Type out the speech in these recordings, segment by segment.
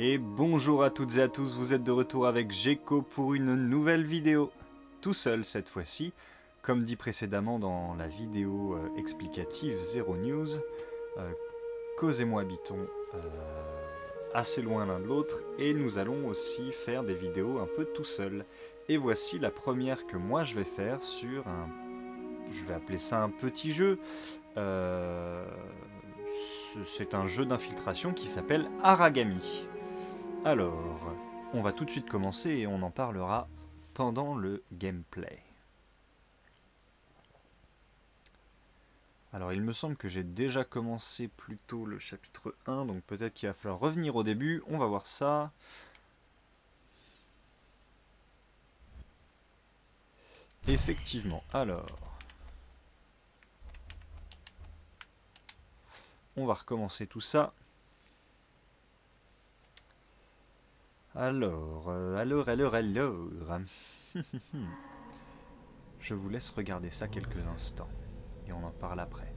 Et bonjour à toutes et à tous, vous êtes de retour avec Gecko pour une nouvelle vidéo. Tout seul cette fois-ci, comme dit précédemment dans la vidéo explicative Zero News, Cause et moi habitons assez loin l'un de l'autre et nous allons aussi faire des vidéos un peu tout seul. Et voici la première que moi je vais faire sur un... je vais appeler ça un petit jeu. C'est un jeu d'infiltration qui s'appelle Aragami. Alors, on va tout de suite commencer et on en parlera pendant le gameplay. Alors, il me semble que j'ai déjà commencé plus tôt le chapitre 1, donc peut-être qu'il va falloir revenir au début. On va voir ça. Effectivement, alors... on va recommencer tout ça. Alors... Je vous laisse regarder ça quelques instants. Et on en parle après.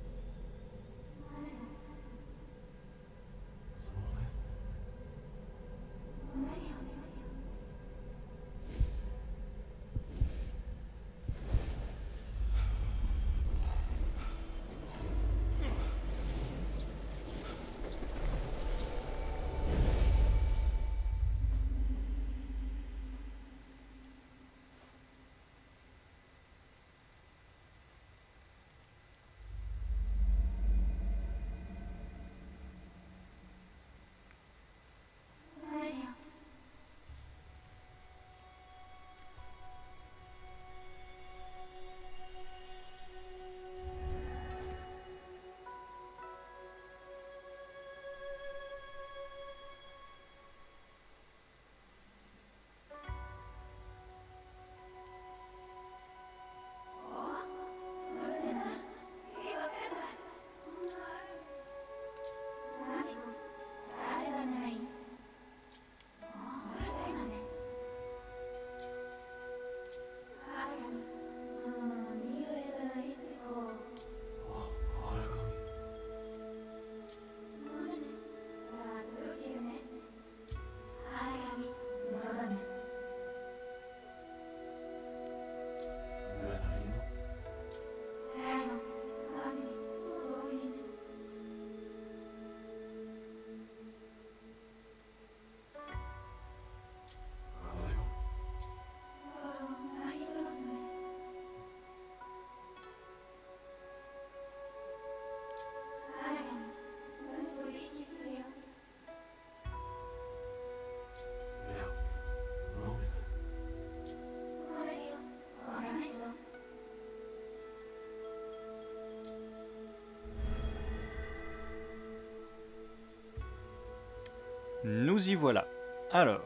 Nous y voilà. Alors,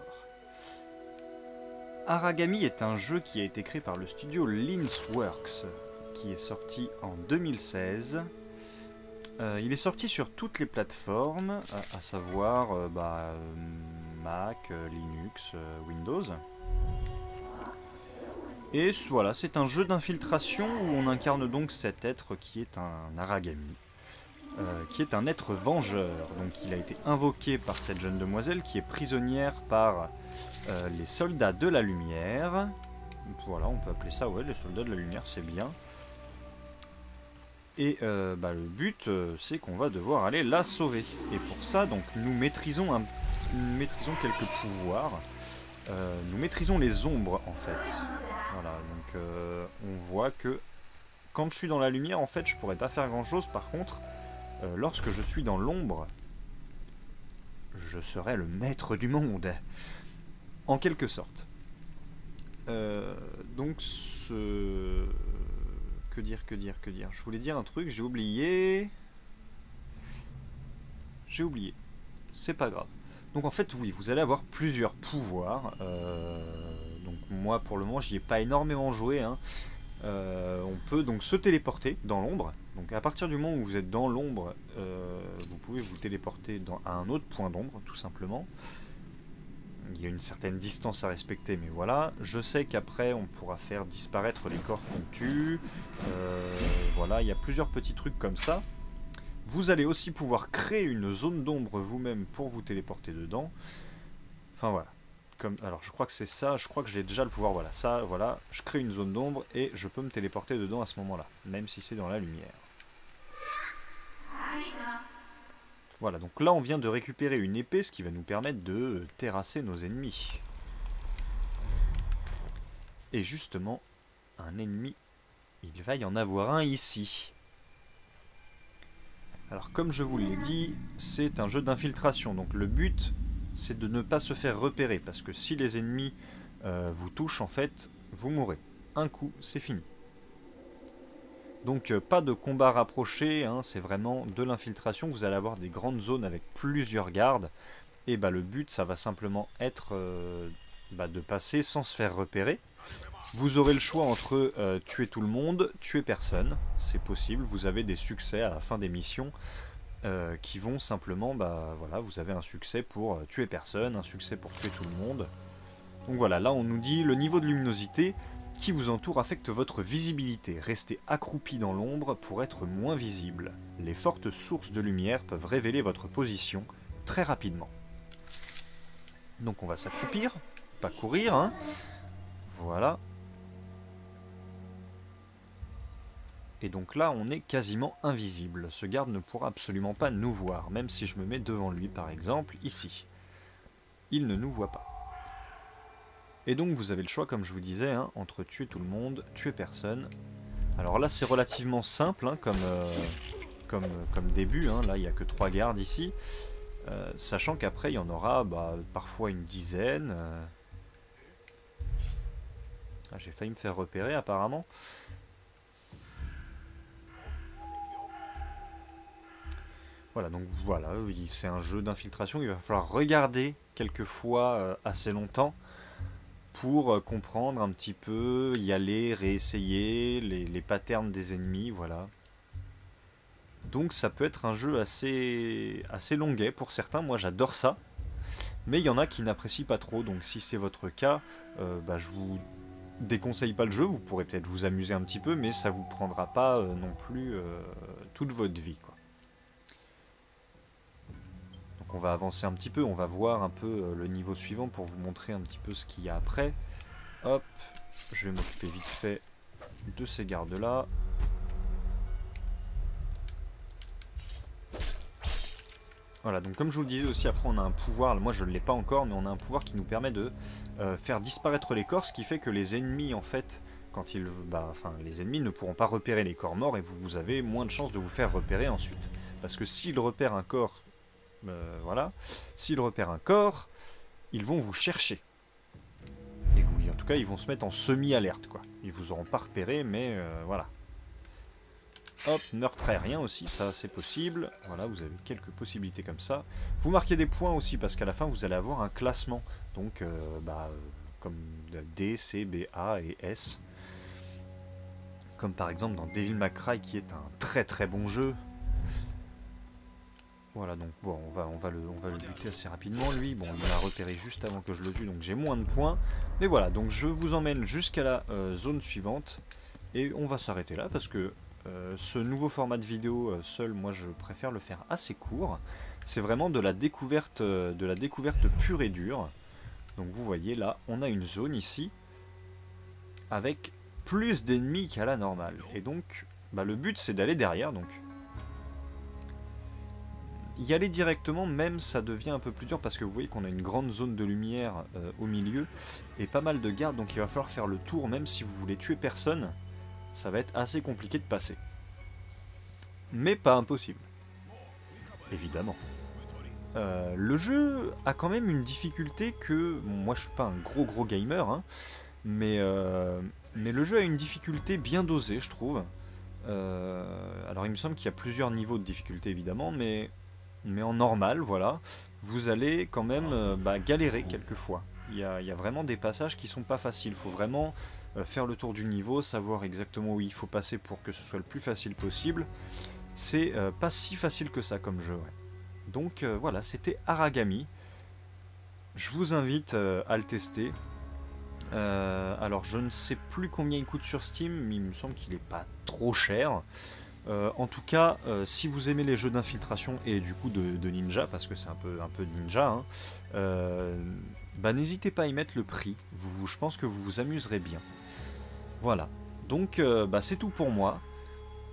Aragami est un jeu qui a été créé par le studio Linsworks, qui est sorti en 2016. Il est sorti sur toutes les plateformes, à savoir Mac, Linux, Windows. Et voilà, c'est un jeu d'infiltration où on incarne donc cet être qui est un Aragami. Qui est un être vengeur. Donc il a été invoqué par cette jeune demoiselle qui est prisonnière par les soldats de la lumière. Voilà, on peut appeler ça, ouais, les soldats de la lumière, c'est bien. Et le but, c'est qu'on va devoir aller la sauver. Et pour ça, donc, nous maîtrisons quelques pouvoirs. Nous maîtrisons les ombres, en fait. Voilà, donc on voit que quand je suis dans la lumière, en fait, je pourrais pas faire grand-chose. Par contre, lorsque je suis dans l'ombre, je serai le maître du monde, en quelque sorte. Donc ce... Que dire. Je voulais dire un truc, j'ai oublié. C'est pas grave. Donc en fait, oui, vous allez avoir plusieurs pouvoirs. Donc moi, pour le moment, j'y ai pas énormément joué, hein. On peut donc se téléporter dans l'ombre. Donc à partir du moment où vous êtes dans l'ombre, vous pouvez vous téléporter à un autre point d'ombre, tout simplement. Il y a une certaine distance à respecter, mais voilà. Je sais qu'après, on pourra faire disparaître les corps qu'on tue. Voilà, il y a plusieurs petits trucs comme ça. Vous allez aussi pouvoir créer une zone d'ombre vous-même pour vous téléporter dedans. Enfin voilà. Alors je crois que c'est ça, je crois que j'ai déjà le pouvoir, voilà, ça, voilà, je crée une zone d'ombre et je peux me téléporter dedans à ce moment-là, même si c'est dans la lumière. Voilà, donc là on vient de récupérer une épée, ce qui va nous permettre de terrasser nos ennemis. Et justement, un ennemi, il va y en avoir un ici. Alors comme je vous l'ai dit, c'est un jeu d'infiltration, donc le but c'est de ne pas se faire repérer, parce que si les ennemis vous touchent, en fait, vous mourrez. Un coup, c'est fini. Donc pas de combat rapproché, hein, c'est vraiment de l'infiltration, vous allez avoir des grandes zones avec plusieurs gardes, et bah, le but ça va simplement être de passer sans se faire repérer. Vous aurez le choix entre tuer tout le monde, tuer personne, c'est possible, vous avez des succès à la fin des missions, qui vont simplement, voilà, vous avez un succès pour tuer personne, un succès pour tuer tout le monde. Donc voilà, là on nous dit le niveau de luminosité qui vous entoure affecte votre visibilité. Restez accroupi dans l'ombre pour être moins visible. Les fortes sources de lumière peuvent révéler votre position très rapidement. Donc on va s'accroupir, pas courir, hein. Voilà. Et donc là, on est quasiment invisible. Ce garde ne pourra absolument pas nous voir, même si je me mets devant lui, par exemple, ici. Il ne nous voit pas. Et donc vous avez le choix, comme je vous disais, hein, entre tuer tout le monde, tuer personne. Alors là, c'est relativement simple, hein, comme début. Hein. Là, il n'y a que 3 gardes ici. Sachant qu'après, il y en aura parfois une dizaine. Ah, j'ai failli me faire repérer, apparemment. Voilà, donc voilà, c'est un jeu d'infiltration, il va falloir regarder quelquefois assez longtemps pour comprendre un petit peu, y aller, réessayer les patterns des ennemis, voilà. Donc ça peut être un jeu assez longuet pour certains, moi j'adore ça, mais il y en a qui n'apprécient pas trop, donc si c'est votre cas, je vous déconseille pas le jeu, vous pourrez peut-être vous amuser un petit peu, mais ça vous prendra pas non plus toute votre vie, quoi. On va avancer un petit peu, on va voir un peu le niveau suivant pour vous montrer un petit peu ce qu'il y a après. Hop, je vais m'occuper vite fait de ces gardes-là. Voilà, donc comme je vous le disais aussi, après on a un pouvoir, moi je ne l'ai pas encore, mais on a un pouvoir qui nous permet de faire disparaître les corps, ce qui fait que les ennemis, en fait, quand ils, les ennemis ne pourront pas repérer les corps morts et vous avez moins de chances de vous faire repérer ensuite. Parce que s'ils repèrent un corps, voilà, s'ils repèrent un corps, ils vont vous chercher. Et oui, en tout cas, ils vont se mettre en semi-alerte, quoi. Ils vous auront pas repéré, mais voilà. Hop, meurtre aérien aussi, ça c'est possible. Voilà, vous avez quelques possibilités comme ça. Vous marquez des points aussi, parce qu'à la fin, vous allez avoir un classement. Donc, comme D, C, B, A et S. Comme par exemple dans Devil May Cry, qui est un très très bon jeu. Voilà, donc bon, on va le buter assez rapidement, lui. Bon, il m'a repéré juste avant que je le tue, donc j'ai moins de points. Mais voilà, donc je vous emmène jusqu'à la zone suivante. Et on va s'arrêter là, parce que ce nouveau format de vidéo, seul, moi je préfère le faire assez court. C'est vraiment de la découverte pure et dure. Donc vous voyez, là, on a une zone ici, avec plus d'ennemis qu'à la normale. Et donc, le but c'est d'aller derrière, donc... Y aller directement, même ça devient un peu plus dur parce que vous voyez qu'on a une grande zone de lumière au milieu et pas mal de gardes, donc il va falloir faire le tour, même si vous voulez tuer personne, ça va être assez compliqué de passer. Mais pas impossible, évidemment. Le jeu a quand même une difficulté que... Bon, moi je suis pas un gros gamer, hein, mais le jeu a une difficulté bien dosée, je trouve. Alors il me semble qu'il y a plusieurs niveaux de difficulté évidemment, mais en normal, voilà, vous allez quand même galérer quelquefois. Il y a vraiment des passages qui sont pas faciles. Il faut vraiment faire le tour du niveau, savoir exactement où il faut passer pour que ce soit le plus facile possible. C'est pas si facile que ça comme jeu. Ouais. Donc voilà, c'était Aragami. Je vous invite à le tester. Alors je ne sais plus combien il coûte sur Steam, mais il me semble qu'il n'est pas trop cher. En tout cas, si vous aimez les jeux d'infiltration et du coup de ninja, parce que c'est un peu ninja, hein, bah, n'hésitez pas à y mettre le prix. Je pense que vous vous amuserez bien. Voilà. Donc, bah, c'est tout pour moi.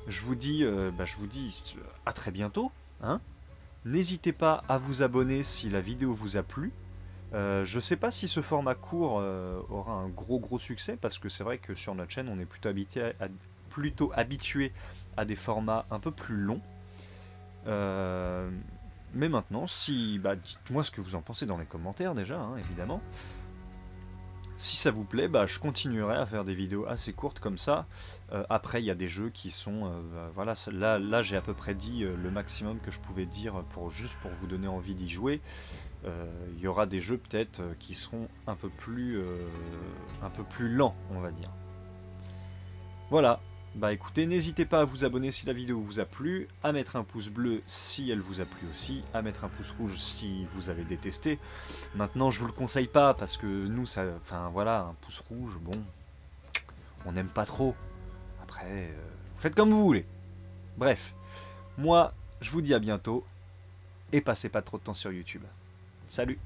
Je vous dis à très bientôt. Hein. N'hésitez pas à vous abonner si la vidéo vous a plu. Je sais pas si ce format court aura un gros succès, parce que c'est vrai que sur notre chaîne, on est plutôt habitué à des formats un peu plus longs. Mais maintenant, bah, dites-moi ce que vous en pensez dans les commentaires déjà, hein, évidemment. Si ça vous plaît, bah, je continuerai à faire des vidéos assez courtes comme ça. Après, il y a des jeux qui sont... voilà, là j'ai à peu près dit le maximum que je pouvais dire juste pour vous donner envie d'y jouer. Il y aura des jeux peut-être qui seront un peu plus lents, on va dire. Voilà. Bah écoutez, n'hésitez pas à vous abonner si la vidéo vous a plu, à mettre un pouce bleu si elle vous a plu aussi, à mettre un pouce rouge si vous avez détesté. Maintenant, je vous le conseille pas parce que nous, ça, enfin voilà, un pouce rouge, bon, on n'aime pas trop. Après, faites comme vous voulez. Bref, moi, je vous dis à bientôt et passez pas trop de temps sur YouTube. Salut!